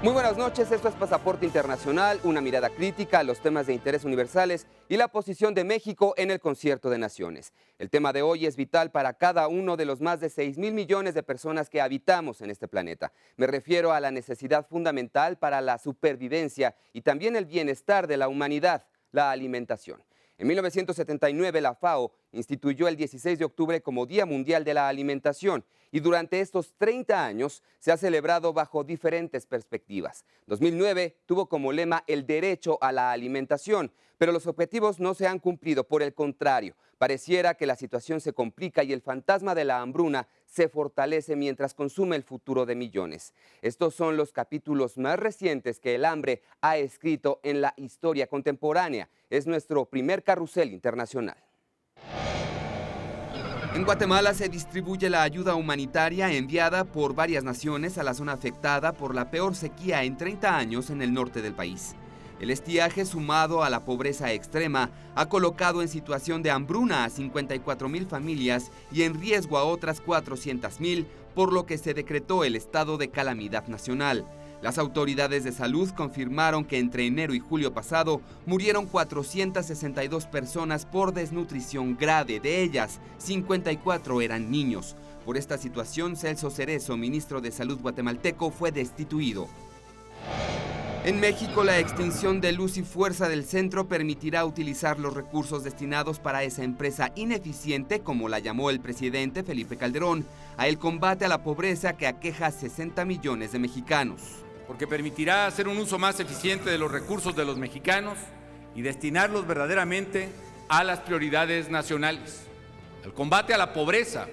Muy buenas noches, esto es Pasaporte Internacional, una mirada crítica a los temas de interés universales y la posición de México en el Concierto de Naciones. El tema de hoy es vital para cada uno de los más de 6,000 millones de personas que habitamos en este planeta. Me refiero a la necesidad fundamental para la supervivencia y también el bienestar de la humanidad, la alimentación. En 1979, la FAO instituyó el 16 de octubre como Día Mundial de la Alimentación y durante estos 30 años se ha celebrado bajo diferentes perspectivas. 2009 tuvo como lema el derecho a la alimentación, pero los objetivos no se han cumplido, por el contrario. Pareciera que la situación se complica y el fantasma de la hambruna se fortalece mientras consume el futuro de millones. Estos son los capítulos más recientes que el hambre ha escrito en la historia contemporánea. Es nuestro primer carrusel internacional. En Guatemala se distribuye la ayuda humanitaria enviada por varias naciones a la zona afectada por la peor sequía en 30 años en el norte del país. El estiaje, sumado a la pobreza extrema, ha colocado en situación de hambruna a 54,000 familias y en riesgo a otras 400,000, por lo que se decretó el estado de calamidad nacional. Las autoridades de salud confirmaron que entre enero y julio pasado murieron 462 personas por desnutrición grave. De ellas, 54 eran niños. Por esta situación, Celso Cerezo, ministro de Salud guatemalteco, fue destituido. En México, la extinción de Luz y Fuerza del Centro permitirá utilizar los recursos destinados para esa empresa ineficiente, como la llamó el presidente Felipe Calderón, a el combate a la pobreza que aqueja a 60 millones de mexicanos. Porque permitirá hacer un uso más eficiente de los recursos de los mexicanos y destinarlos verdaderamente a las prioridades nacionales, al combate a la pobreza,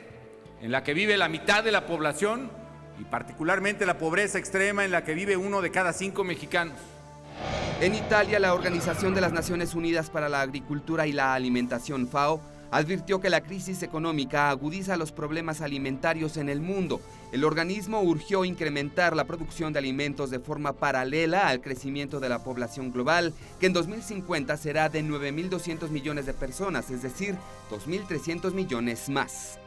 en la que vive la mitad de la población, y particularmente la pobreza extrema en la que vive 1 de cada 5 mexicanos. En Italia, la Organización de las Naciones Unidas para la Agricultura y la Alimentación, FAO, advirtió que la crisis económica agudiza los problemas alimentarios en el mundo. El organismo urgió incrementar la producción de alimentos de forma paralela al crecimiento de la población global, que en 2050 será de 9,200 millones de personas, es decir, 2,300 millones más.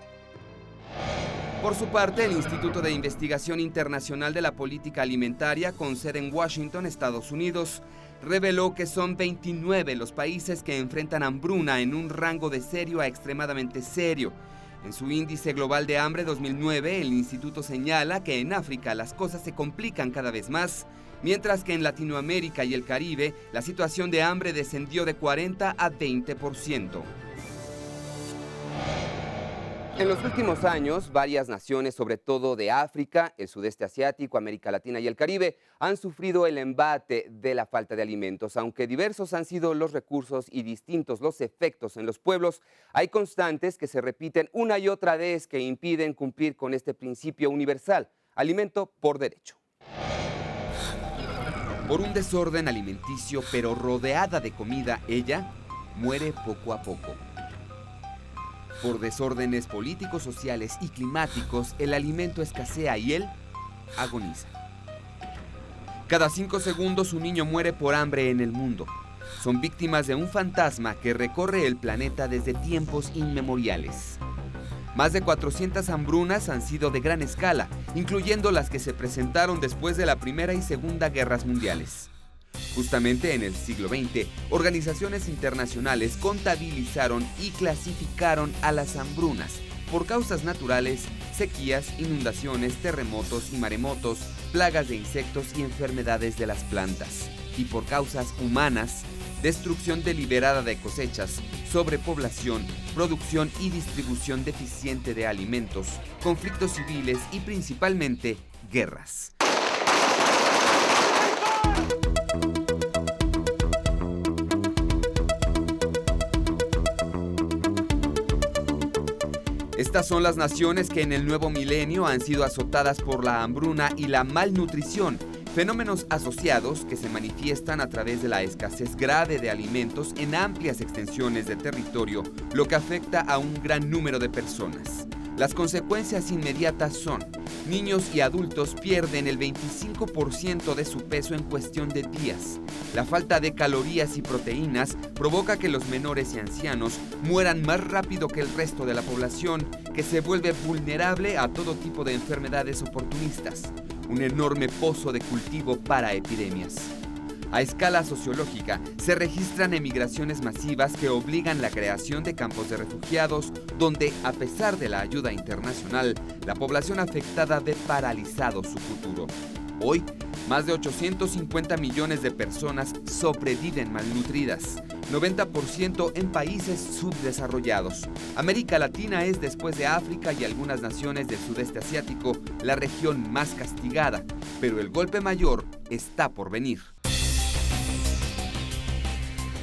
Por su parte, el Instituto de Investigación Internacional de la Política Alimentaria, con sede en Washington, Estados Unidos, reveló que son 29 los países que enfrentan hambruna en un rango de serio a extremadamente serio. En su índice global de hambre 2009, el instituto señala que en África las cosas se complican cada vez más, mientras que en Latinoamérica y el Caribe la situación de hambre descendió de 40 a 20%. En los últimos años, varias naciones, sobre todo de África, el sudeste asiático, América Latina y el Caribe, han sufrido el embate de la falta de alimentos. Aunque diversos han sido los recursos y distintos los efectos en los pueblos, hay constantes que se repiten una y otra vez que impiden cumplir con este principio universal: alimento por derecho. Por un desorden alimenticio, pero rodeada de comida, ella muere poco a poco. Por desórdenes políticos, sociales y climáticos, el alimento escasea y él agoniza. Cada 5 segundos un niño muere por hambre en el mundo. Son víctimas de un fantasma que recorre el planeta desde tiempos inmemoriales. Más de 400 hambrunas han sido de gran escala, incluyendo las que se presentaron después de la Primera y Segunda Guerras Mundiales. Justamente en el siglo XX, organizaciones internacionales contabilizaron y clasificaron a las hambrunas por causas naturales, sequías, inundaciones, terremotos y maremotos, plagas de insectos y enfermedades de las plantas, y por causas humanas, destrucción deliberada de cosechas, sobrepoblación, producción y distribución deficiente de alimentos, conflictos civiles y principalmente guerras. Estas son las naciones que en el nuevo milenio han sido azotadas por la hambruna y la malnutrición, fenómenos asociados que se manifiestan a través de la escasez grave de alimentos en amplias extensiones de territorio, lo que afecta a un gran número de personas. Las consecuencias inmediatas son: niños y adultos pierden el 25% de su peso en cuestión de días. La falta de calorías y proteínas provoca que los menores y ancianos mueran más rápido que el resto de la población, que se vuelve vulnerable a todo tipo de enfermedades oportunistas. un enorme pozo de cultivo para epidemias. A escala sociológica, se registran emigraciones masivas que obligan la creación de campos de refugiados, donde, a pesar de la ayuda internacional, la población afectada ve paralizado su futuro. Hoy, más de 850 millones de personas sobreviven malnutridas, 90% en países subdesarrollados. América Latina es, después de África y algunas naciones del sudeste asiático, la región más castigada, pero el golpe mayor está por venir.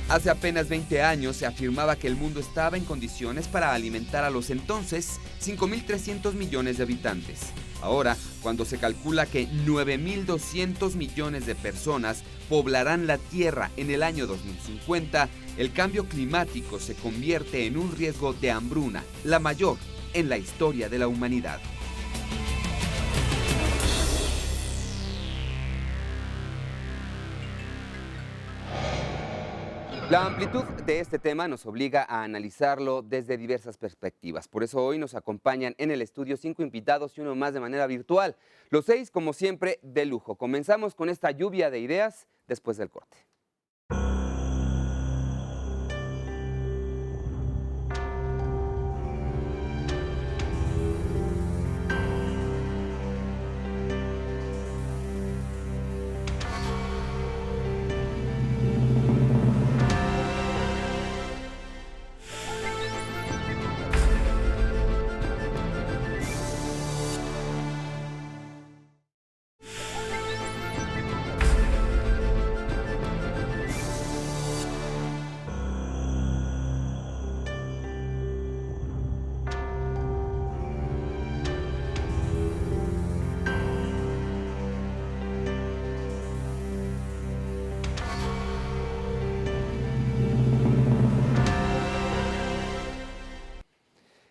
Hace apenas 20 años se afirmaba que el mundo estaba en condiciones para alimentar a los entonces 5.300 millones de habitantes. Ahora, cuando se calcula que 9.200 millones de personas poblarán la Tierra en el año 2050, el cambio climático se convierte en un riesgo de hambruna, la mayor en la historia de la humanidad. La amplitud de este tema nos obliga a analizarlo desde diversas perspectivas. Por eso hoy nos acompañan en el estudio 5 invitados y uno más de manera virtual. Los 6, como siempre, de lujo. Comenzamos con esta lluvia de ideas después del corte.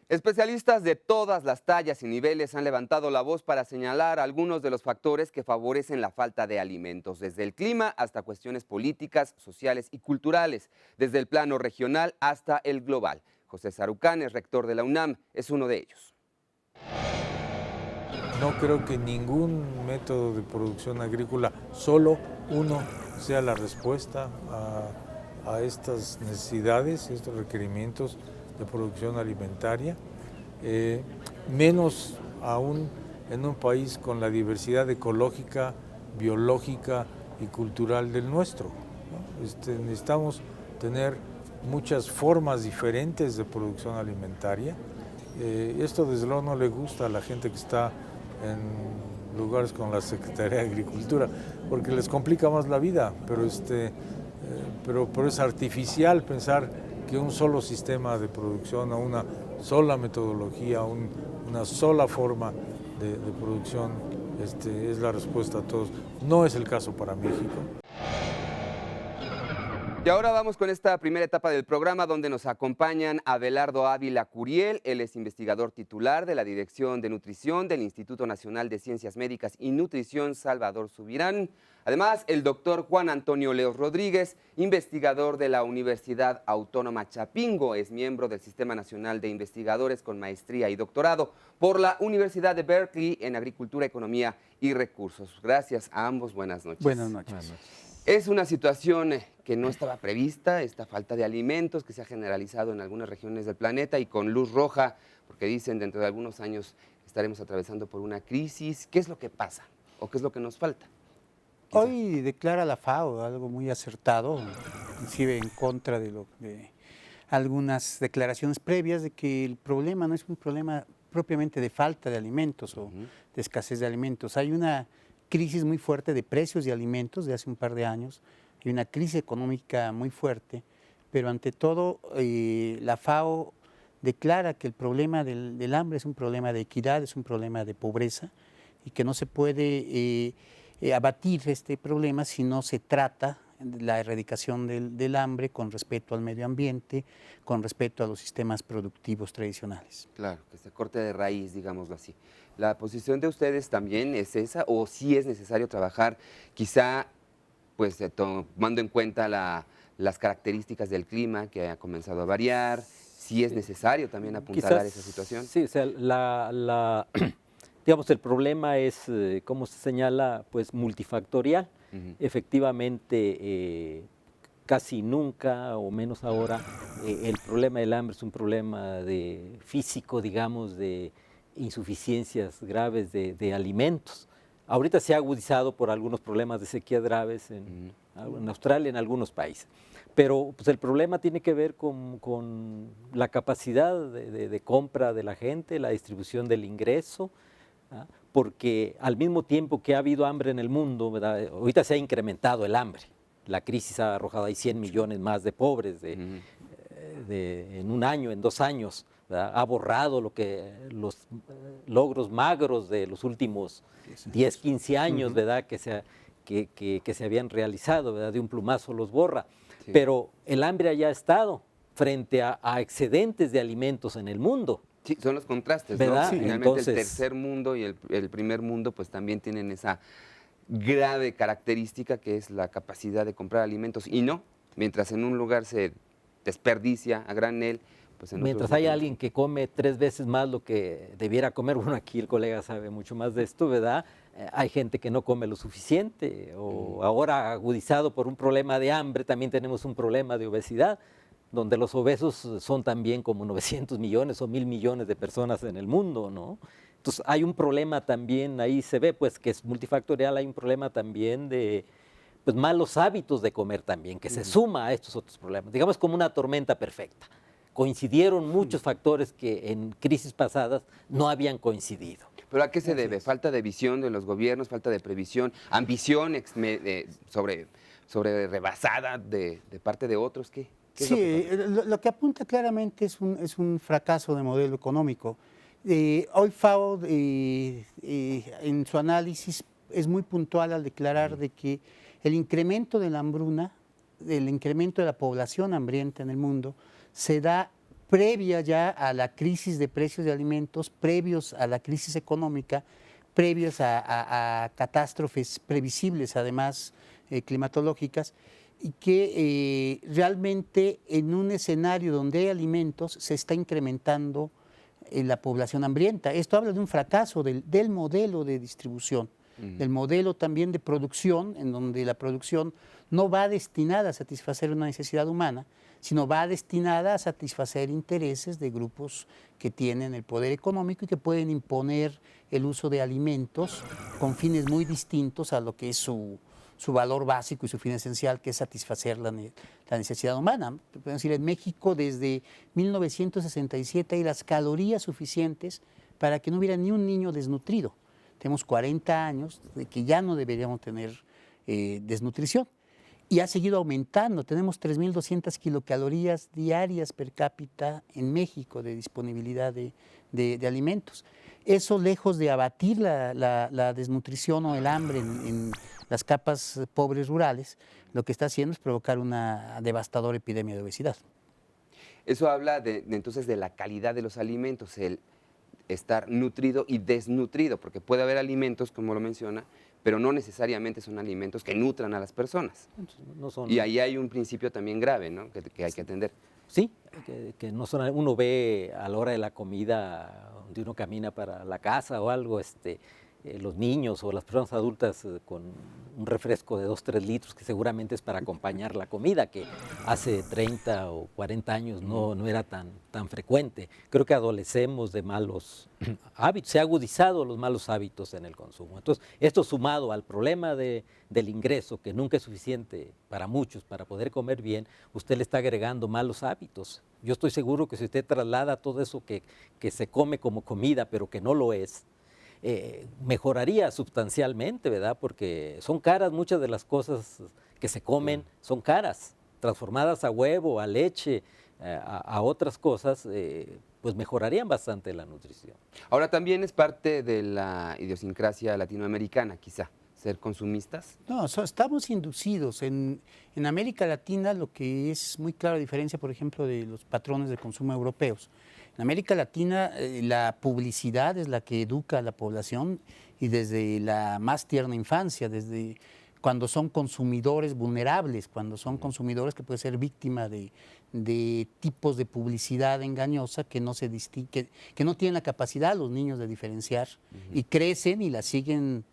Especialistas de todas las tallas y niveles han levantado la voz para señalar algunos de los factores que favorecen la falta de alimentos, desde el clima hasta cuestiones políticas, sociales y culturales, desde el plano regional hasta el global. José Sarucán, rector de la UNAM, es uno de ellos. No creo que ningún método de producción agrícola, solo uno, sea la respuesta a estas necesidades, estos requerimientos de producción alimentaria, menos aún en un país con la diversidad ecológica, biológica y cultural del nuestro, ¿no? Necesitamos tener muchas formas diferentes de producción alimentaria. Esto desde luego no le gusta a la gente que está en lugares con la Secretaría de Agricultura, porque les complica más la vida, pero es artificial pensar que un solo sistema de producción o una sola metodología, una sola forma de producción es la respuesta a todos. No es el caso para México. Y ahora vamos con esta primera etapa del programa donde nos acompañan Abelardo Ávila Curiel. Él es investigador titular de la Dirección de Nutrición del Instituto Nacional de Ciencias Médicas y Nutrición Salvador Subirán. Además, el doctor Juan Antonio Leos Rodríguez, investigador de la Universidad Autónoma Chapingo, es miembro del Sistema Nacional de Investigadores con maestría y doctorado por la Universidad de Berkeley en Agricultura, Economía y Recursos. Gracias a ambos, buenas noches. Buenas noches. Buenas noches. Es una situación que no estaba prevista, esta falta de alimentos que se ha generalizado en algunas regiones del planeta y con luz roja, porque dicen dentro de algunos años estaremos atravesando por una crisis. ¿Qué es lo que pasa o qué es lo que nos falta? Quizá. Hoy declara la FAO algo muy acertado, inclusive en contra de algunas declaraciones previas de que el problema no es un problema propiamente de falta de alimentos o de escasez de alimentos. Hay una crisis muy fuerte de precios de alimentos de hace un par de años y una crisis económica muy fuerte, pero ante todo la FAO declara que el problema del hambre es un problema de equidad, es un problema de pobreza y que no se puede abatir este problema si no se trata la erradicación del hambre con respeto al medio ambiente, con respeto a los sistemas productivos tradicionales. Claro, que se corte de raíz, digámoslo así. ¿La posición de ustedes también es esa o sí es necesario trabajar quizá pues tomando en cuenta las características del clima que ha comenzado a variar? ¿Sí es necesario también apuntalar esa situación? Sí, o sea, Digamos, el problema es, como se señala, pues multifactorial. Efectivamente, casi nunca, o menos ahora, el problema del hambre es un problema de físico, digamos, de insuficiencias graves de alimentos. Ahorita se ha agudizado por algunos problemas de sequía graves en Australia, en algunos países. Pero pues, el problema tiene que ver con la capacidad de compra de la gente, la distribución del ingreso, ¿ah? Porque al mismo tiempo que ha habido hambre en el mundo, ¿verdad? Ahorita se ha incrementado el hambre. La crisis ha arrojado ahí 100 millones más de pobres en un año, en 2 años. ¿Verdad? Ha borrado los logros magros de los últimos 10, 15 años, ¿verdad? Que se habían realizado, ¿verdad? De un plumazo los borra. Sí. Pero el hambre ya ha estado frente a excedentes de alimentos en el mundo. Sí, son los contrastes, ¿verdad? ¿no? Sí. Finalmente Entonces, el tercer mundo y el primer mundo pues también tienen esa grave característica que es la capacidad de comprar alimentos. Y no, mientras en un lugar se desperdicia a granel, pues en mientras hay alguien que come 3 veces más lo que debiera comer, bueno, aquí el colega sabe mucho más de esto, ¿verdad? Hay gente que no come lo suficiente, o ahora agudizado por un problema de hambre, también tenemos un problema de obesidad, donde los obesos son también como 900 millones o 1.000 millones de personas en el mundo, ¿no? Entonces hay un problema también, ahí se ve pues que es multifactorial, hay un problema también de pues, malos hábitos de comer también, que se suma a estos otros problemas, digamos como una tormenta perfecta. Coincidieron muchos factores que en crisis pasadas no habían coincidido. ¿Pero a qué se debe? ¿Falta de visión de los gobiernos, falta de previsión, ambición sobre rebasada de parte de otros? ¿Qué sí, lo que apunta claramente es un fracaso de modelo económico. Hoy FAO en su análisis es muy puntual al declarar de que el incremento de la hambruna, el incremento de la población hambrienta en el mundo, se da previa ya a la crisis de precios de alimentos, previos a la crisis económica, previos a catástrofes previsibles, además climatológicas, y que realmente en un escenario donde hay alimentos se está incrementando la población hambrienta. Esto habla de un fracaso del modelo de distribución, del modelo también de producción, en donde la producción no va destinada a satisfacer una necesidad humana, sino va destinada a satisfacer intereses de grupos que tienen el poder económico y que pueden imponer el uso de alimentos con fines muy distintos a lo que es su valor básico y su fin esencial, que es satisfacer la necesidad humana. Podemos decir, en México desde 1967 hay las calorías suficientes para que no hubiera ni un niño desnutrido. Tenemos 40 años de que ya no deberíamos tener desnutrición. Y ha seguido aumentando. Tenemos 3.200 kilocalorías diarias per cápita en México de disponibilidad de alimentos. Eso, lejos de abatir la desnutrición o el hambre en las capas pobres rurales, lo que está haciendo es provocar una devastadora epidemia de obesidad. Eso habla entonces de la calidad de los alimentos, el estar nutrido y desnutrido, porque puede haber alimentos, como lo menciona, pero no necesariamente son alimentos que nutran a las personas. No son, y ahí hay un principio también grave, ¿no? que hay que atender. Sí, que no son, uno ve a la hora de la comida, donde uno camina para la casa o algo, los niños o las personas adultas con un refresco de 2-3 litros, que seguramente es para acompañar la comida, que hace 30 o 40 años no era tan frecuente. Creo que adolecemos de malos hábitos, se han agudizado los malos hábitos en el consumo. Entonces, esto sumado al problema del ingreso, que nunca es suficiente para muchos para poder comer bien, usted le está agregando malos hábitos. Yo estoy seguro que si usted traslada todo eso que se come como comida, pero que no lo es, mejoraría sustancialmente, ¿verdad? Porque son caras, muchas de las cosas que se comen son caras, transformadas a huevo, a leche, a otras cosas, pues mejorarían bastante la nutrición. Ahora también es parte de la idiosincrasia latinoamericana, quizá, ser consumistas. No, estamos inducidos. En América Latina lo que es muy clara diferencia, por ejemplo, de los patrones de consumo europeos. En América Latina la publicidad es la que educa a la población y desde la más tierna infancia, desde cuando son consumidores vulnerables, cuando son consumidores que pueden ser víctima de tipos de publicidad engañosa que no se que no tienen la capacidad los niños de diferenciar y crecen y la siguen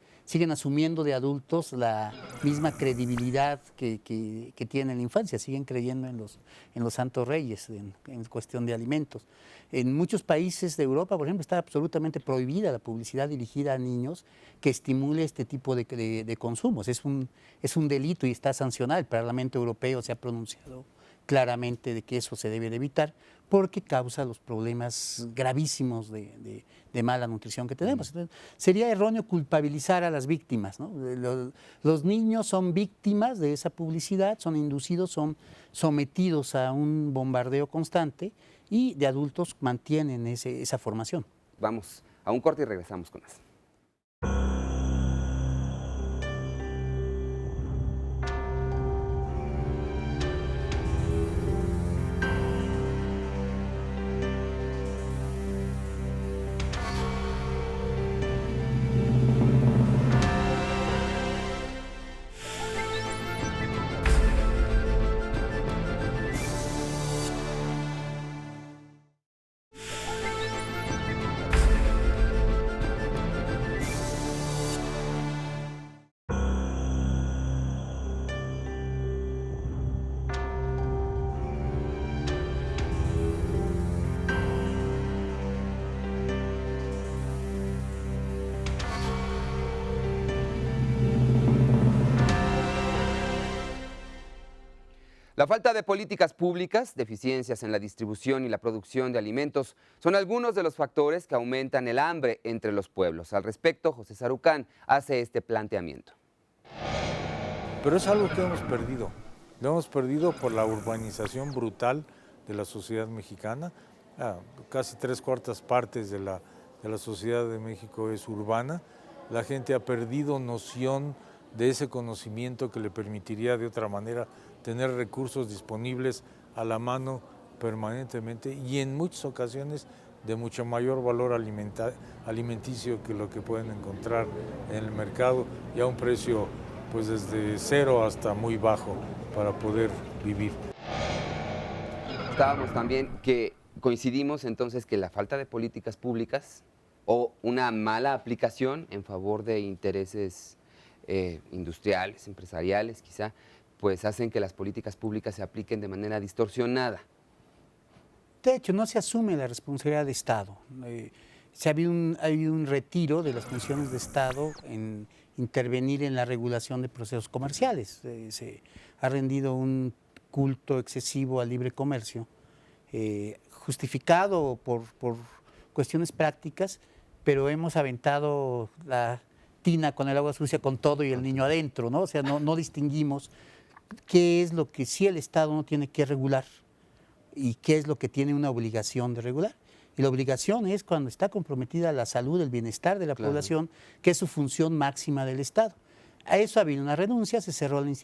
asumiendo de adultos la misma credibilidad que tienen en la infancia, siguen creyendo en los santos reyes en cuestión de alimentos. En muchos países de Europa, por ejemplo, está absolutamente prohibida la publicidad dirigida a niños que estimule este tipo de consumos. Es un delito y está sancionado. El Parlamento Europeo se ha pronunciado claramente de que eso se debe de evitar porque causa los problemas gravísimos de mala nutrición que tenemos. Entonces, sería erróneo culpabilizar a las víctimas, ¿no? Los niños son víctimas de esa publicidad, son inducidos, son sometidos a un bombardeo constante y de adultos mantienen esa formación. Vamos a un corte y regresamos con más. La falta de políticas públicas, deficiencias en la distribución y la producción de alimentos son algunos de los factores que aumentan el hambre entre los pueblos. Al respecto, José Sarucán hace este planteamiento. Pero es algo que hemos perdido. Lo hemos perdido por la urbanización brutal de la sociedad mexicana. Casi 3/4 partes de la sociedad de México es urbana. La gente ha perdido noción de ese conocimiento que le permitiría de otra manera tener recursos disponibles a la mano permanentemente y en muchas ocasiones de mucho mayor valor alimenticio que lo que pueden encontrar en el mercado y a un precio pues desde cero hasta muy bajo para poder vivir. Estábamos también que coincidimos entonces que la falta de políticas públicas o una mala aplicación en favor de intereses industriales, empresariales quizá, pues hacen que las políticas públicas se apliquen de manera distorsionada. De hecho, no se asume la responsabilidad de Estado. Ha habido un retiro de las funciones de Estado en intervenir en la regulación de procesos comerciales. Se ha rendido un culto excesivo al libre comercio, justificado por cuestiones prácticas, pero hemos aventado la tina con el agua sucia con todo y el niño adentro, ¿no? O sea, no distinguimos qué es lo que sí el Estado no tiene que regular y qué es lo que tiene una obligación de regular. Y la obligación es cuando está comprometida la salud, el bienestar de la población, que es su función máxima del Estado. A eso ha habido una renuncia, se cerró el instituto.